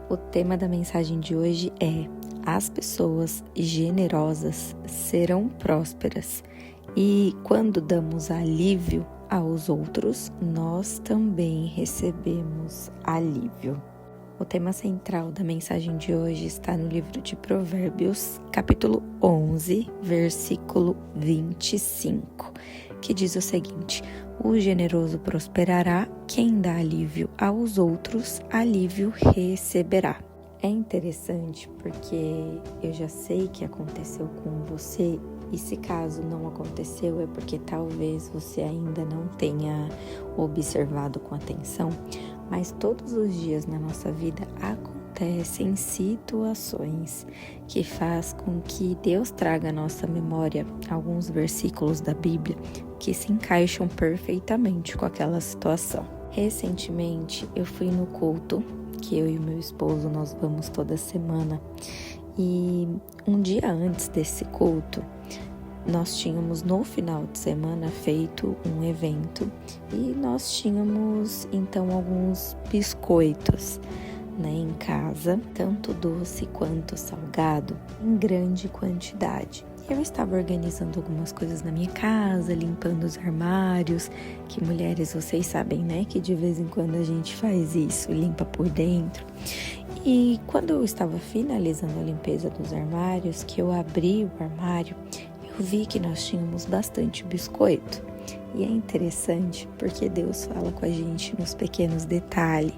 O tema da mensagem de hoje é: as pessoas generosas serão prósperas. E quando damos alívio aos outros, nós também recebemos alívio. O tema central da mensagem de hoje está no livro de Provérbios, capítulo 11, versículo 25, que diz o seguinte: o generoso prosperará, quem dá alívio aos outros, alívio receberá. É interessante porque eu já sei que aconteceu com você, e se caso não aconteceu é porque talvez você ainda não tenha observado com atenção, mas todos os dias na nossa vida acontecem situações que faz com que Deus traga à nossa memória alguns versículos da Bíblia que se encaixam perfeitamente com aquela situação. Recentemente eu fui no culto, que eu e meu esposo nós vamos toda semana, e um dia antes desse culto nós tínhamos no final de semana feito um evento e nós tínhamos então alguns biscoitos, em casa, tanto doce quanto salgado, em grande quantidade. Eu estava organizando algumas coisas na minha casa, limpando os armários, que mulheres, vocês sabem, que de vez em quando a gente faz isso, limpa por dentro. E quando eu estava finalizando a limpeza dos armários, que eu abri o armário, eu vi que nós tínhamos bastante biscoito. E é interessante porque Deus fala com a gente nos pequenos detalhes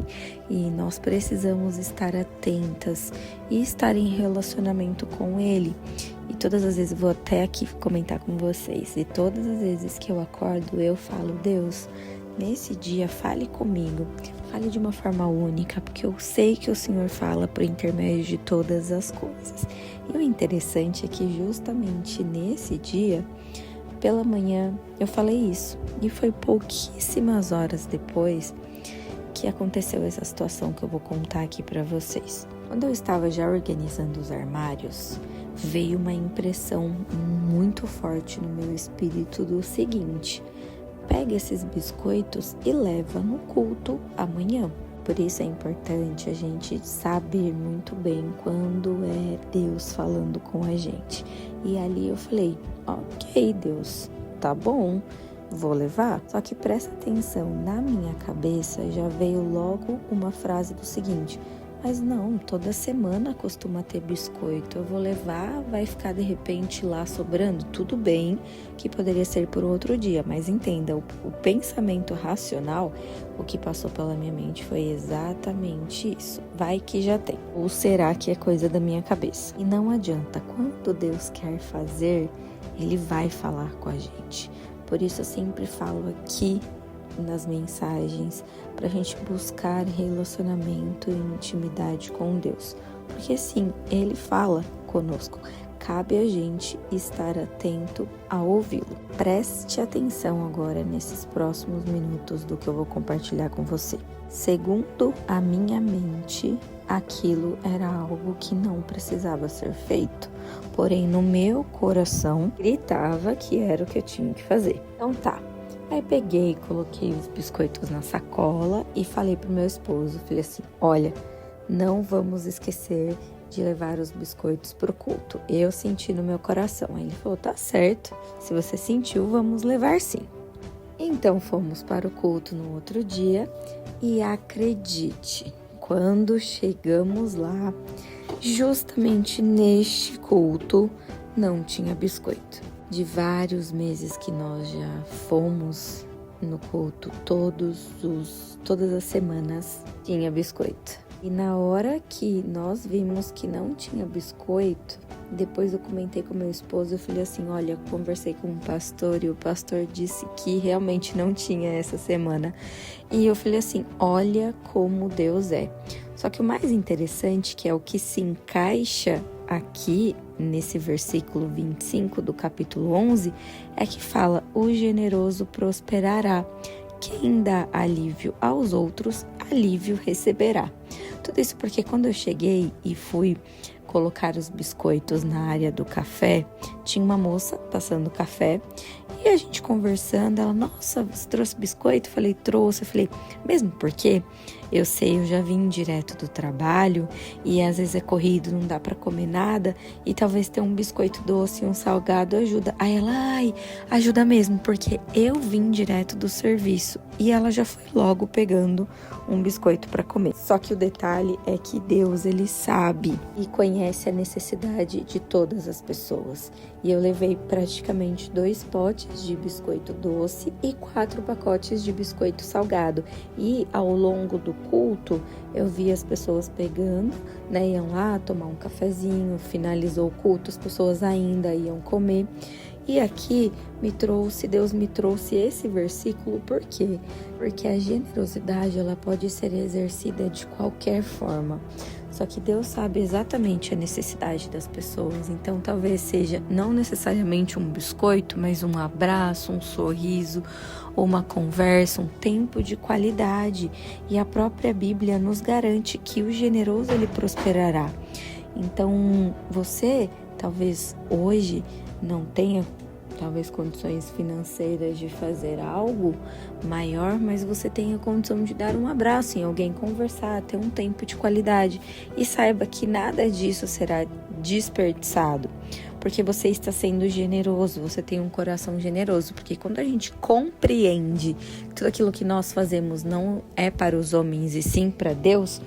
e nós precisamos estar atentas e estar em relacionamento com Ele. E todas as vezes, vou até aqui comentar com vocês, e todas as vezes que eu acordo eu falo: Deus, nesse dia fale comigo, fale de uma forma única, porque eu sei que o Senhor fala por intermédio de todas as coisas. E o interessante é que justamente nesse dia, pela manhã, eu falei isso. E foi pouquíssimas horas depois que aconteceu essa situação que eu vou contar aqui para vocês. Quando eu estava já organizando os armários, veio uma impressão muito forte no meu espírito do seguinte: pega esses biscoitos e leva no culto amanhã. Por isso é importante a gente saber muito bem quando é Deus falando com a gente. E ali eu falei: ok, Deus, tá bom, vou levar. Só que presta atenção, na minha cabeça já veio logo uma frase do seguinte: mas não, toda semana costuma ter biscoito, eu vou levar, vai ficar de repente lá sobrando? Tudo bem que poderia ser por outro dia, mas entenda, o pensamento racional, o que passou pela minha mente foi exatamente isso: vai que já tem, ou será que é coisa da minha cabeça? E não adianta, quando Deus quer fazer, Ele vai falar com a gente. Por isso eu sempre falo aqui nas mensagens para a gente buscar relacionamento e intimidade com Deus, porque sim, Ele fala conosco, cabe a gente estar atento a ouvi-lo. Preste atenção agora nesses próximos minutos do que eu vou compartilhar com você. Segundo a minha mente, aquilo era algo que não precisava ser feito, porém no meu coração gritava que era o que eu tinha que fazer. Então tá. Aí peguei, coloquei os biscoitos na sacola e falei pro meu esposo, falei assim: olha, não vamos esquecer de levar os biscoitos pro culto. Eu senti no meu coração. Aí ele falou: tá certo, se você sentiu, vamos levar sim. Então fomos para o culto no outro dia e acredite, quando chegamos lá, justamente neste culto, não tinha biscoito. De vários meses que nós já fomos no culto, todas as semanas tinha biscoito. E na hora que nós vimos que não tinha biscoito, depois eu comentei com meu esposo, eu falei assim: olha, eu conversei com um pastor e o pastor disse que realmente não tinha essa semana. E eu falei assim: olha como Deus é. Só que o mais interessante, que é o que se encaixa aqui nesse versículo 25 do capítulo 11, é que fala: o generoso prosperará, quem dá alívio aos outros, alívio receberá. Tudo isso porque quando eu cheguei e fui colocar os biscoitos na área do café, tinha uma moça passando café e a gente conversando, ela: nossa, você trouxe biscoito? Eu falei: trouxe. Eu falei: mesmo porque Eu sei, eu já vim direto do trabalho e às vezes é corrido, não dá para comer nada e talvez ter um biscoito doce e um salgado ajuda. Aí ela, ai, ajuda mesmo, porque eu vim direto do serviço e ela já foi logo pegando um biscoito para comer. Só que o detalhe é que Deus, ele sabe e conhece a necessidade de todas as pessoas. E eu levei praticamente 2 potes de biscoito doce e 4 pacotes de biscoito salgado. E ao longo do culto, eu vi as pessoas pegando, né? Iam lá tomar um cafezinho, finalizou o culto, as pessoas ainda iam comer. E aqui Deus me trouxe esse versículo, por quê? Porque a generosidade, ela pode ser exercida de qualquer forma. Só que Deus sabe exatamente a necessidade das pessoas. Então, talvez seja não necessariamente um biscoito, mas um abraço, um sorriso, ou uma conversa, um tempo de qualidade. E a própria Bíblia nos garante que o generoso, ele prosperará. Então, você, talvez hoje, não tenha talvez condições financeiras de fazer algo maior, mas você tenha condição de dar um abraço em alguém, conversar, ter um tempo de qualidade e saiba que nada disso será desperdiçado, porque você está sendo generoso, você tem um coração generoso, porque quando a gente compreende que tudo aquilo que nós fazemos não é para os homens e sim para Deus,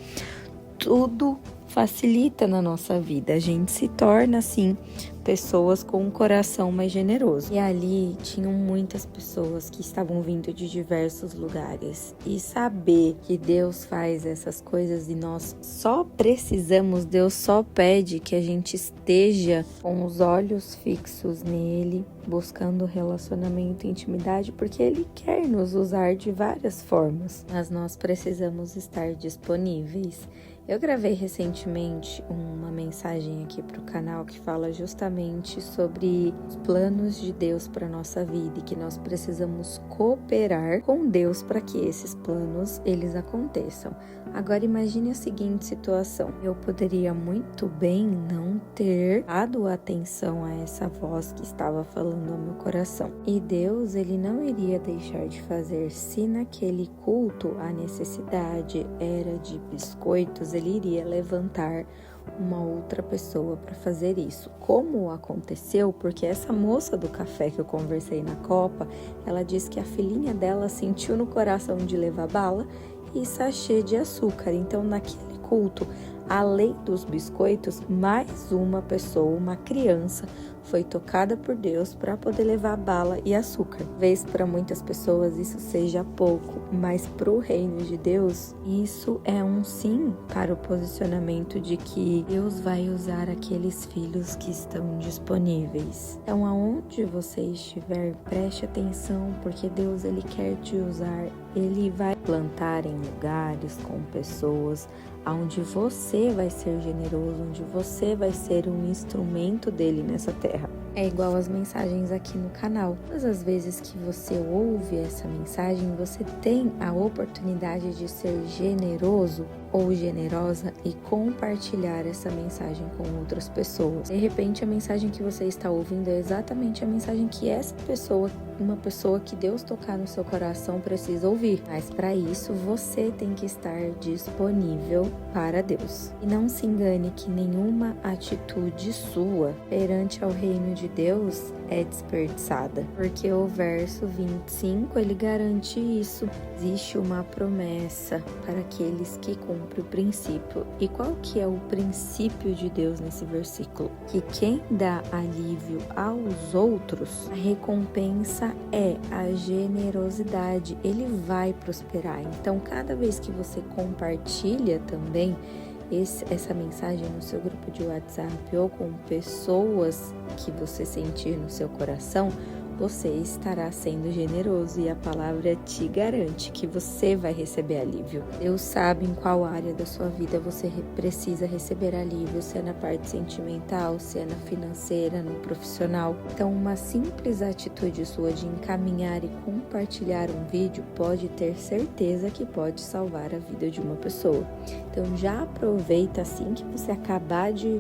tudo facilita na nossa vida, a gente se torna assim pessoas com um coração mais generoso. E ali tinham muitas pessoas que estavam vindo de diversos lugares. E saber que Deus faz essas coisas e nós só precisamos, Deus só pede que a gente esteja com os olhos fixos nele, buscando relacionamento e intimidade, porque ele quer nos usar de várias formas, mas nós precisamos estar disponíveis. Eu gravei recentemente uma mensagem aqui para o canal que fala justamente sobre os planos de Deus para nossa vida e que nós precisamos cooperar com Deus para que esses planos eles aconteçam. Agora imagine a seguinte situação: eu poderia muito bem não ter dado atenção a essa voz que estava falando ao meu coração. E Deus, ele não iria deixar de fazer se naquele culto a necessidade era de biscoitos, ele iria levantar uma outra pessoa para fazer isso. Como aconteceu? Porque essa moça do café que eu conversei na Copa, ela disse que a filhinha dela sentiu no coração de levar bala e sachê de açúcar. Então, naquele culto, além dos biscoitos, mais uma pessoa, uma criança, foi tocada por Deus para poder levar bala e açúcar. Talvez para muitas pessoas isso seja pouco, mas para o reino de Deus, isso é um sim para o posicionamento de que Deus vai usar aqueles filhos que estão disponíveis. Então, aonde você estiver, preste atenção, porque Deus, ele quer te usar. Ele vai plantar em lugares com pessoas onde você vai ser generoso, onde você vai ser um instrumento dele nessa terra. É igual as mensagens aqui no canal. Todas as vezes que você ouve essa mensagem, você tem a oportunidade de ser generoso ou generosa e compartilhar essa mensagem com outras pessoas. De repente, a mensagem que você está ouvindo é exatamente a mensagem que essa pessoa, uma pessoa que Deus tocar no seu coração, precisa ouvir. Mas para isso, você tem que estar disponível para Deus. E não se engane que nenhuma atitude sua perante ao reino de Deus é desperdiçada, porque o verso 25 ele garante isso. Existe uma promessa para aqueles que cumprem o princípio. E qual que é o princípio de Deus nesse versículo? Que quem dá alívio aos outros, a recompensa é a generosidade. Ele vai prosperar. Então, cada vez que você compartilha também essa mensagem no seu grupo de WhatsApp ou com pessoas que você sentir no seu coração, você estará sendo generoso e a palavra te garante que você vai receber alívio. Deus sabe em qual área da sua vida você precisa receber alívio, se é na parte sentimental, se é na financeira, no profissional. Então, uma simples atitude sua de encaminhar e compartilhar um vídeo pode ter certeza que pode salvar a vida de uma pessoa. Então, já aproveita assim que você acabar de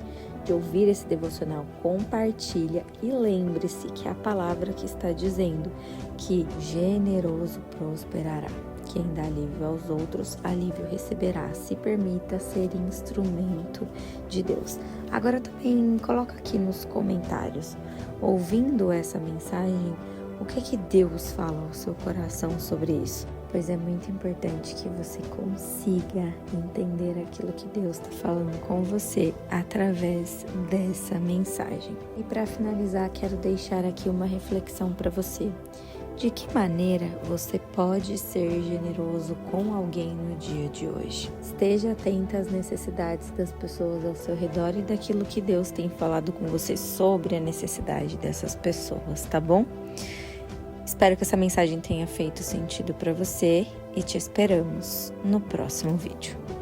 ouvir esse devocional, compartilha e lembre-se que a palavra que está dizendo que generoso prosperará. Quem dá alívio aos outros, alívio receberá. Se permita ser instrumento de Deus. Agora também coloca aqui nos comentários, ouvindo essa mensagem, o que Deus fala ao seu coração sobre isso? Pois é muito importante que você consiga entender aquilo que Deus está falando com você através dessa mensagem. E para finalizar, quero deixar aqui uma reflexão para você. De que maneira você pode ser generoso com alguém no dia de hoje? Esteja atenta às necessidades das pessoas ao seu redor e daquilo que Deus tem falado com você sobre a necessidade dessas pessoas, tá bom? Espero que essa mensagem tenha feito sentido para você e te esperamos no próximo vídeo.